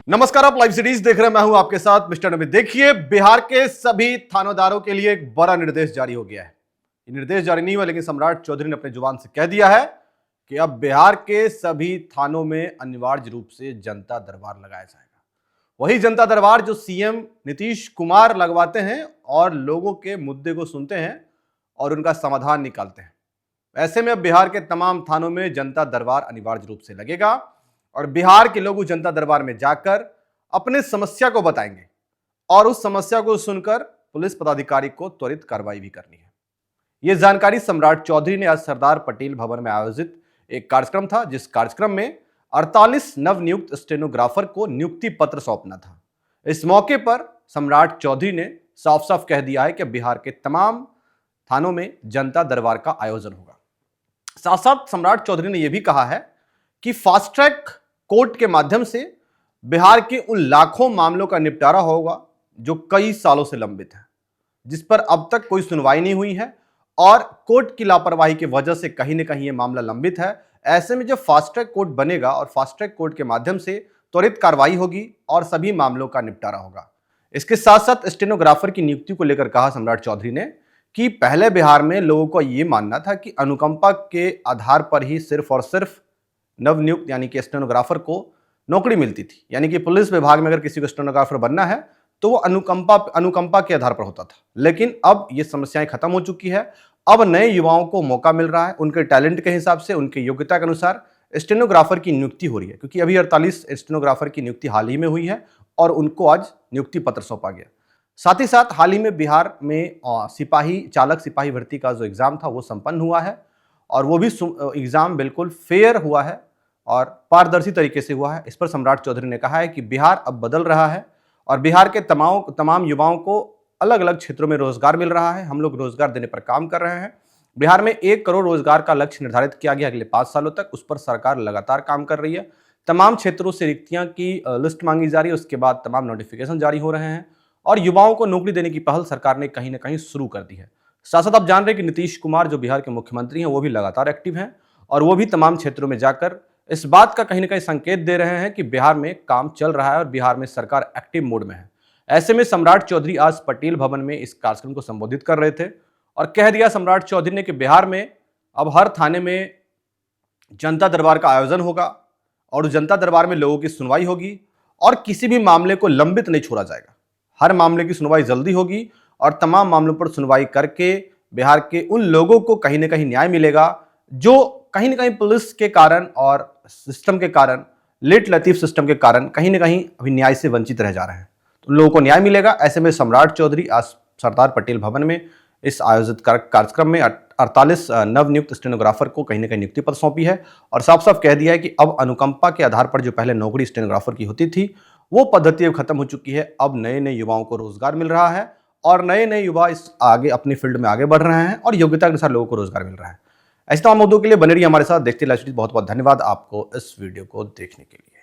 नमस्कार, आप live series देख रहे हैं। मैं हूं आपके साथ मिस्टर नबी। देखिए, बिहार के सभी थानेदारों के लिए एक बड़ा निर्देश जारी हो गया है। ये निर्देश जारी नहीं हुआ, लेकिन सम्राट चौधरी ने अपने जुबान से कह दिया है कि अब बिहार के सभी थानों में अनिवार्य रूप से जनता दरबार लगाया जाएगा। वही जनता दरबार जो सीएम नीतीश कुमार लगवाते हैं और लोगों के मुद्दे को सुनते हैं और उनका समाधान निकालते हैं। ऐसे में अब बिहार के तमाम थानों में जनता दरबार अनिवार्य रूप से लगेगा और बिहार के लोग उस जनता दरबार में जाकर अपने समस्या को बताएंगे और उस समस्या को सुनकर पुलिस पदाधिकारी को त्वरित कार्रवाई भी करनी है। यह जानकारी सम्राट चौधरी ने आज सरदार पटेल भवन में आयोजित एक कार्यक्रम था, जिस कार्यक्रम में 48 नवनियुक्त स्टेनोग्राफर को नियुक्ति पत्र सौंपना था। इस मौके पर सम्राट चौधरी ने साफ साफ कह दिया है कि बिहार के तमाम थानों में जनता दरबार का आयोजन होगा। साथ साथ सम्राट चौधरी ने यह भी कहा है कि फास्ट ट्रैक कोर्ट के माध्यम से बिहार के उन लाखों मामलों का निपटारा होगा जो कई सालों से लंबित है, जिस पर अब तक कोई सुनवाई नहीं हुई है और कोर्ट की लापरवाही की वजह से कहीं ना कहीं यह मामला लंबित है। ऐसे में जब फास्ट ट्रैक कोर्ट बनेगा और फास्ट ट्रैक कोर्ट के माध्यम से त्वरित कार्रवाई होगी और सभी मामलों का निपटारा होगा। इसके साथ साथ स्टेनोग्राफर की नियुक्ति को लेकर कहा सम्राट चौधरी ने कि पहले बिहार में लोगों को यह मानना था कि अनुकंपा के आधार पर ही सिर्फ और सिर्फ नवनियुक्त यानी कि स्टेनोग्राफर को नौकरी मिलती थी, यानी कि पुलिस विभाग में अगर किसी को स्टेनोग्राफर बनना है तो वो अनुकंपा के आधार पर होता था। लेकिन अब ये समस्याएं खत्म हो चुकी है। अब नए युवाओं को मौका मिल रहा है, उनके टैलेंट के हिसाब से, उनकी योग्यता के अनुसार स्टेनोग्राफर की नियुक्ति हो रही है, क्योंकि अभी 48 स्टेनोग्राफर की नियुक्ति हाल ही में हुई है और उनको आज नियुक्ति पत्र सौंपा गया। साथ ही साथ हाल ही में बिहार में सिपाही भर्ती का जो एग्जाम था वो संपन्न हुआ है और वो भी एग्जाम बिल्कुल फेयर हुआ है और पारदर्शी तरीके से हुआ है। इस पर सम्राट चौधरी ने कहा है कि बिहार अब बदल रहा है और बिहार के तमाम युवाओं को अलग अलग क्षेत्रों में रोजगार मिल रहा है। हम लोग रोजगार देने पर काम कर रहे हैं। बिहार में 1 करोड़ रोजगार का लक्ष्य निर्धारित किया गया अगले 5 सालों तक। उस पर सरकार लगातार काम कर रही है। तमाम क्षेत्रों से रिक्तियां की लिस्ट मांगी जा रही है, उसके बाद तमाम नोटिफिकेशन जारी हो रहे हैं और युवाओं को नौकरी देने की पहल सरकार ने कहीं ना कहीं शुरू कर दी है। साथ साथ आप जान रहे हैं कि नीतीश कुमार जो बिहार के मुख्यमंत्री हैं वो भी लगातार एक्टिव हैं और वो भी तमाम क्षेत्रों में जाकर इस बात का कहीं ना कहीं संकेत दे रहे हैं कि बिहार में काम चल रहा है और बिहार में सरकार एक्टिव मोड में है। ऐसे में सम्राट चौधरी आज पटेल भवन में इस कार्यक्रम को संबोधित कर रहे थे और कह दिया सम्राट चौधरी ने कि बिहार में अब हर थाने में जनता दरबार का आयोजन होगा और उस जनता दरबार में लोगों की सुनवाई होगी और किसी भी मामले को लंबित नहीं छोड़ा जाएगा। हर मामले की सुनवाई जल्दी होगी और तमाम मामलों पर सुनवाई करके बिहार के उन लोगों को कहीं ना कहीं न्याय मिलेगा जो कहीं ना कहीं पुलिस के कारण और सिस्टम के कारण, लेट लतीफ सिस्टम के कारण कहीं ना कहीं अभी न्याय से वंचित रह जा रहे हैं। तो लोगों को न्याय मिलेगा। ऐसे में सम्राट चौधरी आज सरदार पटेल भवन में इस आयोजित कार्यक्रम में 48 नवनियुक्त स्टेनोग्राफर को कहीं ना कहीं नियुक्ति पत्र सौंपी है और साफ साफ कह दिया है कि अब अनुकंपा के आधार पर जो पहले नौकरी स्टेनोग्राफर की होती थी वो पद्धति अब खत्म हो चुकी है। अब नए नए युवाओं को रोजगार मिल रहा है और नए नए युवा इस आगे अपनी फील्ड में आगे बढ़ रहे हैं और योग्यता के अनुसार लोगों को रोजगार मिल रहा है। ऐसे तमाम मुद्दों के लिए बने रहिए हमारे साथ। देखते रहिए लाइव सीरीज। बहुत बहुत धन्यवाद आपको इस वीडियो को देखने के लिए।